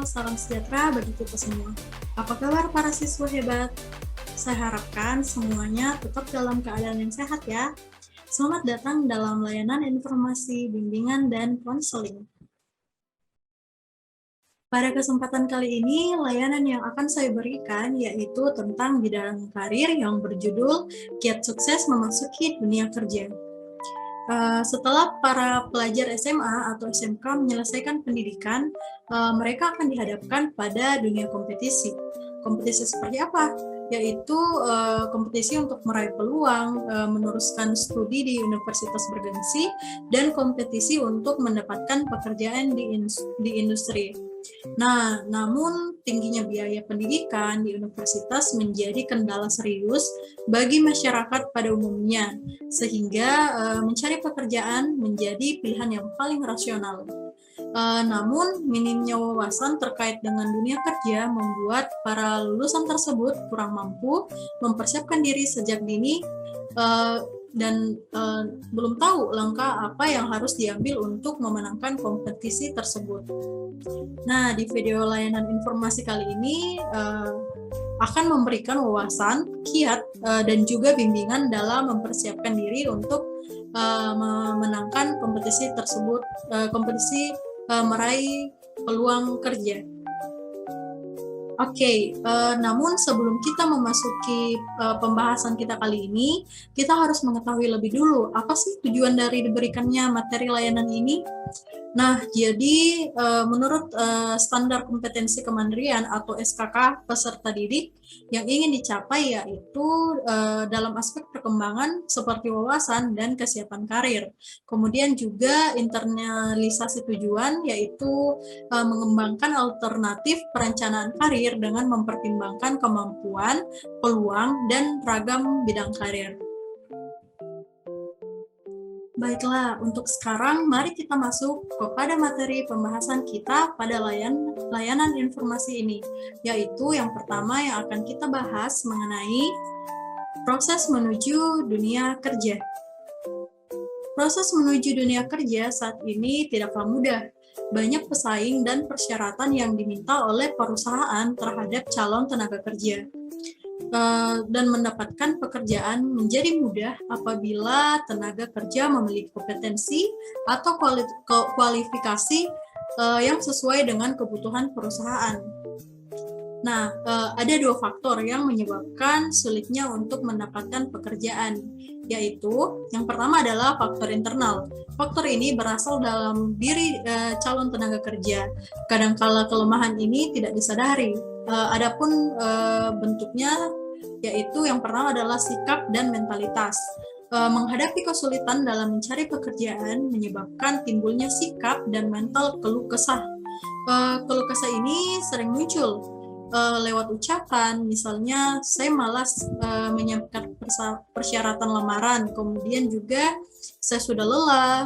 salam sejahtera bagi kita semua. Apa kabar para siswa hebat? Saya harapkan semuanya tetap dalam keadaan yang sehat ya. Selamat datang dalam layanan informasi, bimbingan, dan konseling. Pada kesempatan kali ini, layanan yang akan saya berikan yaitu tentang bidang karir yang berjudul Kiat Sukses Memasuki Dunia Kerja. Setelah para pelajar SMA atau SMK menyelesaikan pendidikan, mereka akan dihadapkan pada dunia kompetisi. Kompetisi seperti apa? Yaitu kompetisi untuk meraih peluang, meneruskan studi di universitas bergengsi, dan kompetisi untuk mendapatkan pekerjaan di industri. Nah, namun tingginya biaya pendidikan di universitas menjadi kendala serius bagi masyarakat pada umumnya, sehingga mencari pekerjaan menjadi pilihan yang paling rasional. Namun, minimnya wawasan terkait dengan dunia kerja membuat para lulusan tersebut kurang mampu mempersiapkan diri sejak dini dan belum tahu langkah apa yang harus diambil untuk memenangkan kompetisi tersebut. Nah, di video layanan informasi kali ini akan memberikan wawasan, kiat, dan juga bimbingan dalam mempersiapkan diri untuk memenangkan kompetisi tersebut, meraih peluang kerja. Oke, namun sebelum kita memasuki pembahasan kita kali ini, kita harus mengetahui lebih dulu apa sih tujuan dari diberikannya materi layanan ini. Nah, jadi menurut standar kompetensi kemandirian atau SKK peserta didik yang ingin dicapai yaitu dalam aspek perkembangan seperti wawasan dan kesiapan karir. Kemudian juga internalisasi tujuan yaitu mengembangkan alternatif perencanaan karir dengan mempertimbangkan kemampuan, peluang, dan ragam bidang karir. Baiklah, untuk sekarang mari kita masuk kepada materi pembahasan kita pada layanan informasi ini, yaitu yang pertama yang akan kita bahas mengenai proses menuju dunia kerja. Proses menuju dunia kerja saat ini tidaklah mudah. Banyak pesaing dan persyaratan yang diminta oleh perusahaan terhadap calon tenaga kerja. Dan mendapatkan pekerjaan menjadi mudah apabila tenaga kerja memiliki kompetensi atau kualifikasi yang sesuai dengan kebutuhan perusahaan. Nah, ada dua faktor yang menyebabkan sulitnya untuk mendapatkan pekerjaan, yaitu yang pertama adalah faktor internal. Faktor ini berasal dalam diri calon tenaga kerja. Kadangkala kelemahan ini tidak disadari. Adapun bentuknya yaitu yang pertama adalah sikap dan mentalitas. Menghadapi kesulitan dalam mencari pekerjaan menyebabkan timbulnya sikap dan mental keluh kesah. Keluh kesah ini sering muncul lewat ucapan, misalnya saya malas menyiapkan persyaratan lamaran, kemudian juga saya sudah lelah,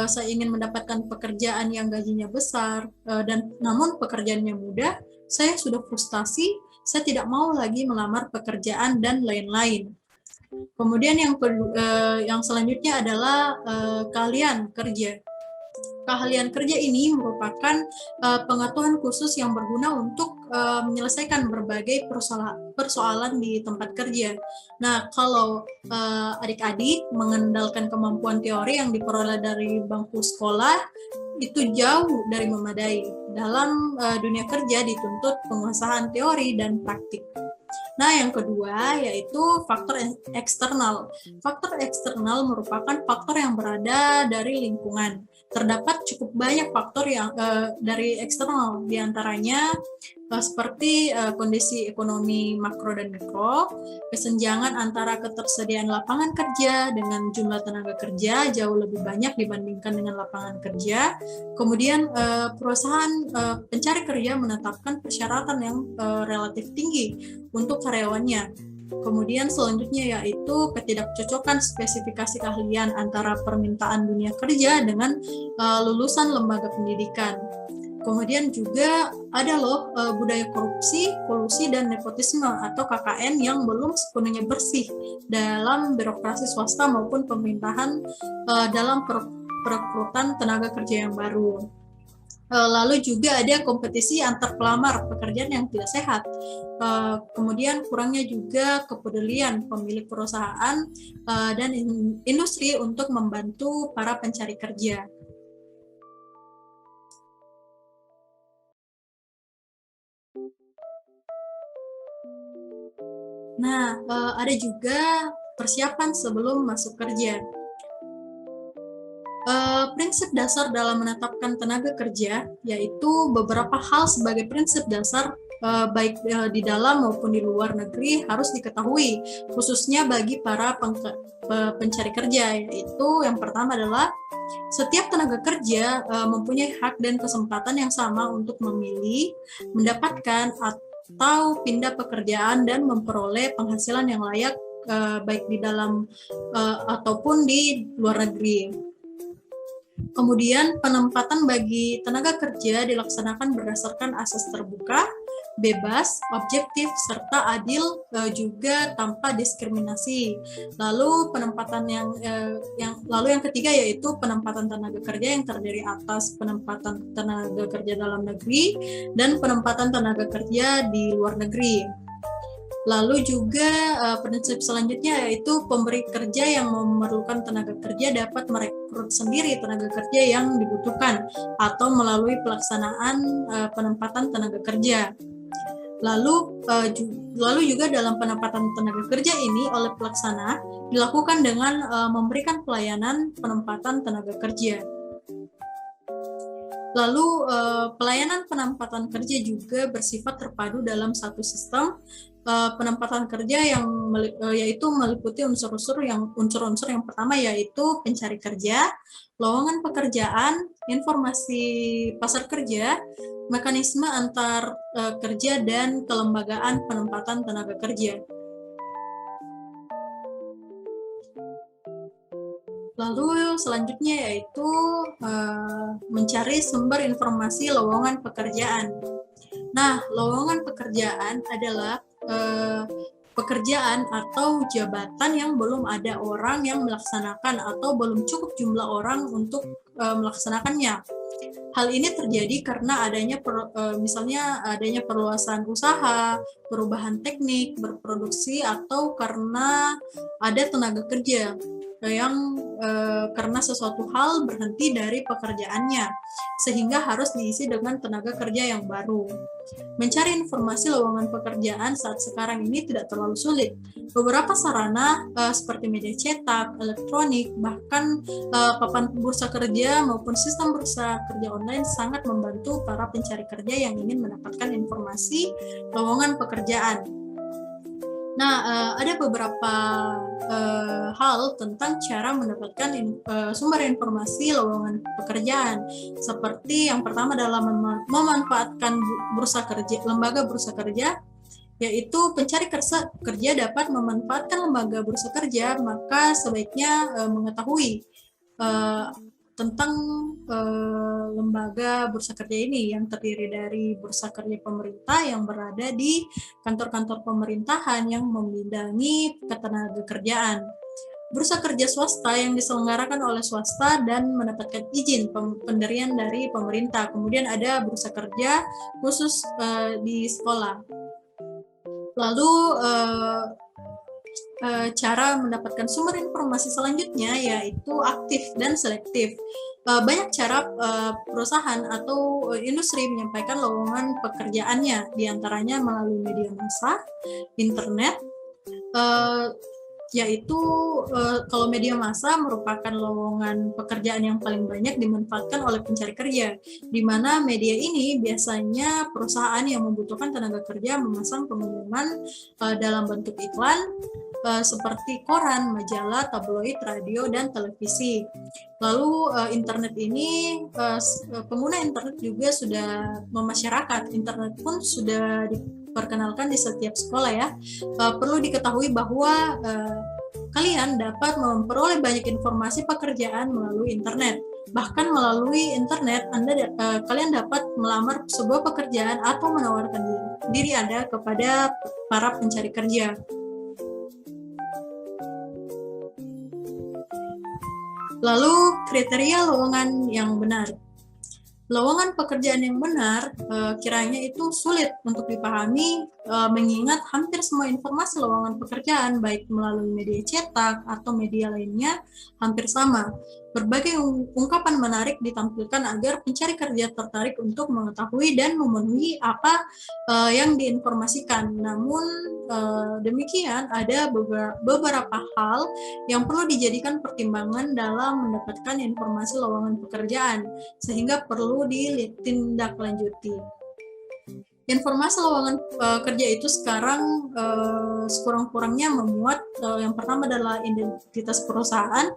saya ingin mendapatkan pekerjaan yang gajinya besar, dan namun pekerjaannya mudah, saya sudah frustasi, saya tidak mau lagi melamar pekerjaan dan lain-lain. Kemudian yang selanjutnya adalah keahlian kerja. Keahlian kerja ini merupakan pengetahuan khusus yang berguna untuk menyelesaikan berbagai persoalan di tempat kerja. Nah, kalau adik-adik mengandalkan kemampuan teori yang diperoleh dari bangku sekolah, itu jauh dari memadai. Dalam dunia kerja dituntut penguasaan teori dan praktik. Nah, yang kedua yaitu faktor eksternal. Faktor eksternal merupakan faktor yang berada dari lingkungan. Terdapat cukup banyak faktor yang dari eksternal, diantaranya seperti kondisi ekonomi makro dan mikro, kesenjangan antara ketersediaan lapangan kerja dengan jumlah tenaga kerja jauh lebih banyak dibandingkan dengan lapangan kerja. Kemudian perusahaan pencari kerja menetapkan persyaratan yang relatif tinggi untuk karyawannya. Kemudian selanjutnya yaitu ketidakcocokan spesifikasi keahlian antara permintaan dunia kerja dengan lulusan lembaga pendidikan. Kemudian juga ada budaya korupsi, kolusi, dan nepotisme atau KKN yang belum sepenuhnya bersih dalam birokrasi swasta maupun pemerintahan dalam perekrutan tenaga kerja yang baru. Lalu juga ada kompetisi antar pelamar pekerjaan yang tidak sehat. Kemudian kurangnya juga kepedulian pemilik perusahaan dan industri untuk membantu para pencari kerja. Nah, ada juga persiapan sebelum masuk kerja. Prinsip dasar dalam menetapkan tenaga kerja yaitu beberapa hal sebagai prinsip dasar baik di dalam maupun di luar negeri harus diketahui, khususnya bagi para pencari kerja, yaitu yang pertama adalah setiap tenaga kerja mempunyai hak dan kesempatan yang sama untuk memilih, mendapatkan atau pindah pekerjaan dan memperoleh penghasilan yang layak baik di dalam ataupun di luar negeri. Kemudian penempatan bagi tenaga kerja dilaksanakan berdasarkan asas terbuka, bebas, objektif, serta adil, juga tanpa diskriminasi. Lalu penempatan lalu yang ketiga yaitu penempatan tenaga kerja yang terdiri atas penempatan tenaga kerja dalam negeri dan penempatan tenaga kerja di luar negeri. Lalu juga prinsip selanjutnya yaitu pemberi kerja yang memerlukan tenaga kerja dapat merekrut sendiri tenaga kerja yang dibutuhkan atau melalui pelaksanaan penempatan tenaga kerja. Lalu juga dalam penempatan tenaga kerja ini oleh pelaksana dilakukan dengan memberikan pelayanan penempatan tenaga kerja. Lalu pelayanan penempatan kerja juga bersifat terpadu dalam satu sistem penempatan kerja yang yaitu meliputi unsur-unsur yang pertama yaitu pencari kerja, lowongan pekerjaan, informasi pasar kerja, mekanisme antar kerja dan kelembagaan penempatan tenaga kerja. Lalu selanjutnya yaitu mencari sumber informasi lowongan pekerjaan. Nah, lowongan pekerjaan adalah pekerjaan atau jabatan yang belum ada orang yang melaksanakan atau belum cukup jumlah orang untuk melaksanakannya. Hal ini terjadi karena misalnya adanya perluasan usaha, perubahan teknik, berproduksi, atau karena ada tenaga kerja yang karena sesuatu hal berhenti dari pekerjaannya, sehingga harus diisi dengan tenaga kerja yang baru. Mencari informasi lowongan pekerjaan saat sekarang ini tidak terlalu sulit. Beberapa sarana seperti media cetak, elektronik, bahkan papan bursa kerja maupun sistem bursa kerja online sangat membantu para pencari kerja yang ingin mendapatkan informasi lowongan pekerjaan. Nah, ada beberapa hal tentang cara mendapatkan sumber informasi lowongan pekerjaan. Seperti yang pertama adalah memanfaatkan lembaga bursa kerja, yaitu pencari kerja dapat memanfaatkan lembaga bursa kerja, maka sebaiknya mengetahui tentang lembaga bursa kerja ini yang terdiri dari bursa kerja pemerintah yang berada di kantor-kantor pemerintahan yang membidangi ketenaga kerjaan. Bursa kerja swasta yang diselenggarakan oleh swasta dan mendapatkan izin pendirian dari pemerintah. Kemudian ada bursa kerja khusus di sekolah. Lalu cara mendapatkan sumber informasi selanjutnya yaitu aktif dan selektif. Banyak cara perusahaan atau industri menyampaikan lowongan pekerjaannya, diantaranya melalui media massa, internet, yaitu kalau media massa merupakan lowongan pekerjaan yang paling banyak dimanfaatkan oleh pencari kerja, di mana media ini biasanya perusahaan yang membutuhkan tenaga kerja memasang pengumuman dalam bentuk iklan seperti koran, majalah, tabloid, radio, dan televisi. Lalu internet ini, pengguna internet juga sudah memasyarakat. Internet pun sudah diperkenalkan di setiap sekolah ya. Perlu diketahui bahwa kalian dapat memperoleh banyak informasi pekerjaan melalui internet. Bahkan melalui internet, kalian dapat melamar sebuah pekerjaan atau menawarkan diri Anda kepada para pencari kerja. Lalu kriteria lowongan yang benar. Lowongan pekerjaan yang benar kiranya itu sulit untuk dipahami mengingat hampir semua informasi lowongan pekerjaan baik melalui media cetak atau media lainnya hampir sama. Berbagai ungkapan menarik ditampilkan agar pencari kerja tertarik untuk mengetahui dan memenuhi apa yang diinformasikan. Namun demikian ada beberapa hal yang perlu dijadikan pertimbangan dalam mendapatkan informasi lowongan pekerjaan sehingga perlu ditindaklanjuti. Informasi lowongan kerja itu sekarang sekurang-kurangnya memuat yang pertama adalah identitas perusahaan,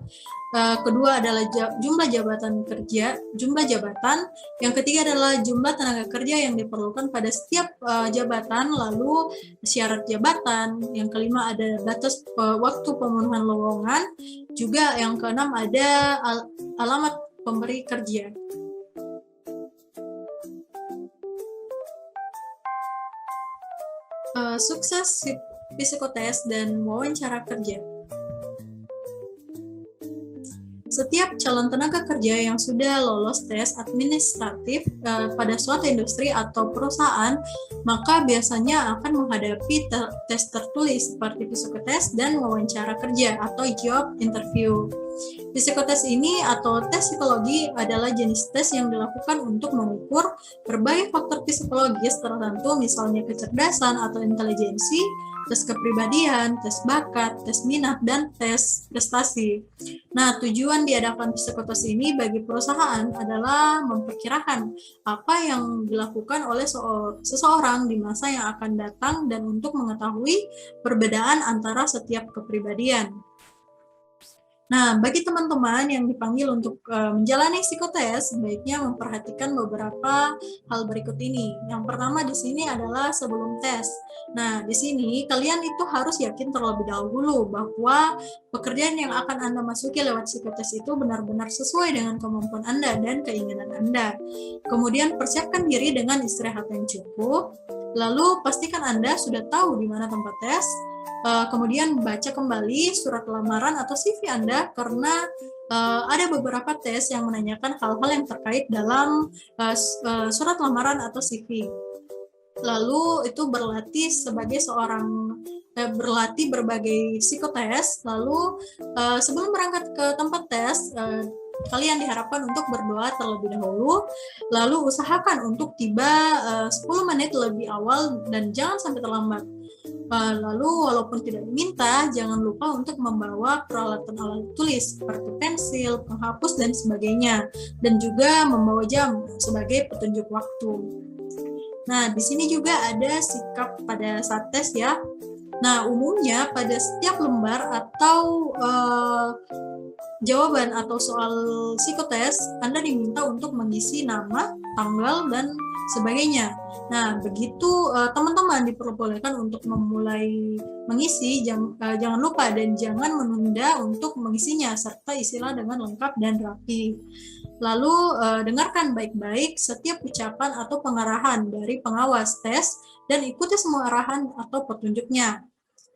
kedua adalah jumlah jabatan kerja, jumlah jabatan, yang ketiga adalah jumlah tenaga kerja yang diperlukan pada setiap jabatan, lalu syarat jabatan, yang kelima ada batas waktu pemenuhan lowongan, juga yang keenam ada alamat pemberi kerja. Sukses psikotes dan wawancara kerja. Setiap calon tenaga kerja yang sudah lolos tes administratif pada suatu industri atau perusahaan, maka biasanya akan menghadapi tes tertulis seperti psikotes dan wawancara kerja atau job interview. Psikotes ini atau tes psikologi adalah jenis tes yang dilakukan untuk mengukur berbagai faktor psikologis tertentu, misalnya kecerdasan atau intelijensi, tes kepribadian, tes bakat, tes minat, dan tes prestasi. Nah, tujuan diadakan psikotes ini bagi perusahaan adalah memperkirakan apa yang dilakukan oleh seseorang di masa yang akan datang dan untuk mengetahui perbedaan antara setiap kepribadian. Nah, bagi teman-teman yang dipanggil untuk menjalani psikotes, sebaiknya memperhatikan beberapa hal berikut ini. Yang pertama di sini adalah sebelum tes. Nah, di sini kalian itu harus yakin terlebih dahulu bahwa pekerjaan yang akan Anda masuki lewat psikotes itu benar-benar sesuai dengan kemampuan Anda dan keinginan Anda. Kemudian persiapkan diri dengan istirahat yang cukup. Lalu pastikan Anda sudah tahu di mana tempat tes. Kemudian baca kembali surat lamaran atau CV Anda karena ada beberapa tes yang menanyakan hal-hal yang terkait dalam surat lamaran atau CV. Lalu itu berlatih sebagai seorang berlatih berbagai psikotes. Lalu sebelum berangkat ke tempat tes, kalian diharapkan untuk berdoa terlebih dahulu, lalu usahakan untuk tiba 10 menit lebih awal dan jangan sampai terlambat. Lalu walaupun tidak diminta, jangan lupa untuk membawa peralatan alat tulis seperti pensil, penghapus, dan sebagainya, dan juga membawa jam sebagai petunjuk waktu. Nah, di sini juga ada sikap pada saat tes ya. Nah, umumnya pada setiap lembar atau jawaban atau soal psikotes, Anda diminta untuk mengisi nama, tanggal, dan sebagainya. Nah, begitu teman-teman diperbolehkan untuk memulai mengisi, jangan lupa dan jangan menunda untuk mengisinya, serta isilah dengan lengkap dan rapi. Lalu dengarkan baik-baik setiap ucapan atau pengarahan dari pengawas tes dan ikuti semua arahan atau petunjuknya.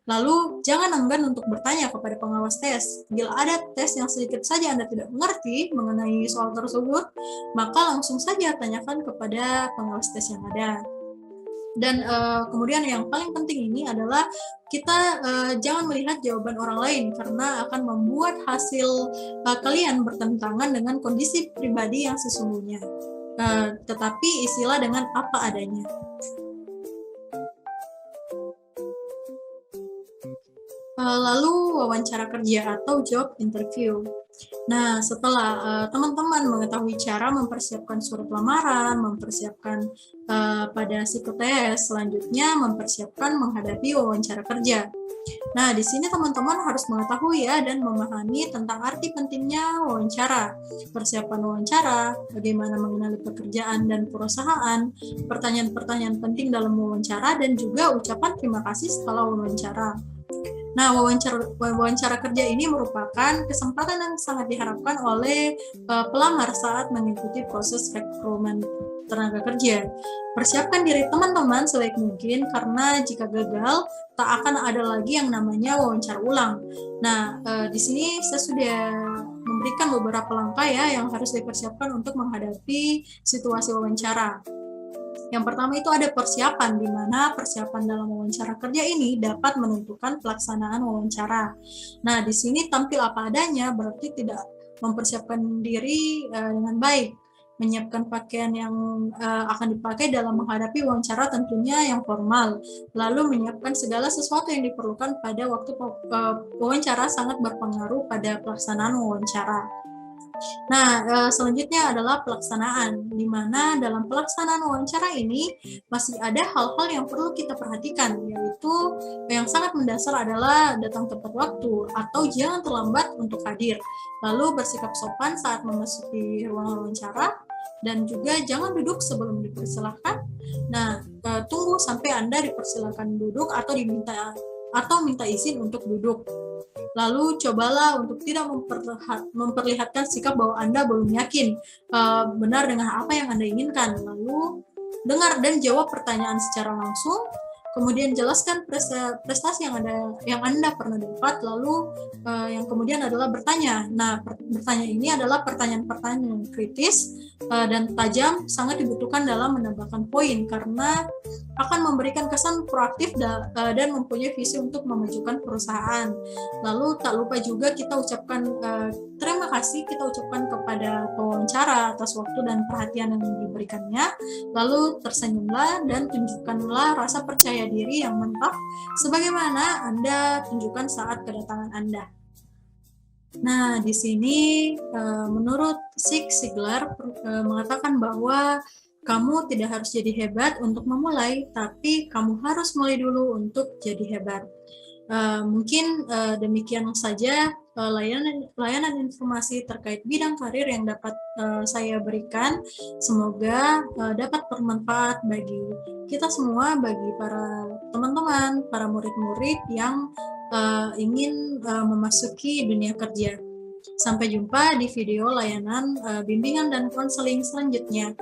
Lalu, jangan enggan untuk bertanya kepada pengawas tes. Bila ada tes yang sedikit saja Anda tidak mengerti mengenai soal tersebut, maka langsung saja tanyakan kepada pengawas tes yang ada. Dan kemudian yang paling penting ini adalah kita jangan melihat jawaban orang lain karena akan membuat hasil kalian bertentangan dengan kondisi pribadi yang sesungguhnya. Tetapi isilah dengan apa adanya. Lalu wawancara kerja atau job interview. Nah, setelah teman-teman mengetahui cara mempersiapkan surat lamaran, mempersiapkan pada psikotes, selanjutnya mempersiapkan menghadapi wawancara kerja. Nah, di sini teman-teman harus mengetahui ya dan memahami tentang arti pentingnya wawancara, persiapan wawancara, bagaimana mengenali pekerjaan dan perusahaan, pertanyaan-pertanyaan penting dalam wawancara, dan juga ucapan terima kasih setelah wawancara. Nah, wawancara kerja ini merupakan kesempatan yang sangat diharapkan oleh pelamar saat mengikuti proses rekrutmen tenaga kerja. Persiapkan diri teman-teman sebaik mungkin karena jika gagal, tak akan ada lagi yang namanya wawancara ulang. Nah, di sini saya sudah berikan beberapa langkah ya yang harus dipersiapkan untuk menghadapi situasi wawancara. Yang pertama itu ada persiapan, di mana persiapan dalam wawancara kerja ini dapat menentukan pelaksanaan wawancara. Nah, di sini tampil apa adanya berarti tidak mempersiapkan diri dengan baik. Menyiapkan pakaian yang akan dipakai dalam menghadapi wawancara tentunya yang formal. Lalu menyiapkan segala sesuatu yang diperlukan pada waktu wawancara sangat berpengaruh pada pelaksanaan wawancara. Nah, selanjutnya adalah pelaksanaan, di mana dalam pelaksanaan wawancara ini masih ada hal-hal yang perlu kita perhatikan, yaitu yang sangat mendasar adalah datang tepat waktu atau jangan terlambat untuk hadir, lalu bersikap sopan saat memasuki ruang wawancara, dan juga jangan duduk sebelum dipersilahkan. Nah, tunggu sampai Anda dipersilakan duduk atau minta izin untuk duduk. Lalu cobalah untuk tidak memperlihatkan sikap bahwa Anda belum yakin benar dengan apa yang Anda inginkan. Lalu dengar dan jawab pertanyaan secara langsung. Kemudian jelaskan prestasi yang Anda pernah dapat. Lalu yang kemudian adalah bertanya. Nah, bertanya ini adalah pertanyaan-pertanyaan yang kritis dan tajam, sangat dibutuhkan dalam menambahkan poin karena akan memberikan kesan proaktif dan mempunyai visi untuk memajukan perusahaan. Lalu tak lupa juga kita ucapkan terima kasih, kita ucapkan kepada pewawancara atas waktu dan perhatian yang diberikannya. Lalu tersenyumlah dan tunjukkanlah rasa percaya diri yang mantap sebagaimana Anda tunjukkan saat kedatangan Anda. Nah, di sini menurut Zig Ziglar mengatakan bahwa kamu tidak harus jadi hebat untuk memulai, tapi kamu harus mulai dulu untuk jadi hebat. Mungkin demikian saja layanan informasi terkait bidang karir yang dapat saya berikan. Semoga dapat bermanfaat bagi kita semua, bagi para teman-teman, para murid-murid yang ingin memasuki dunia kerja. Sampai jumpa di video layanan bimbingan dan konseling selanjutnya.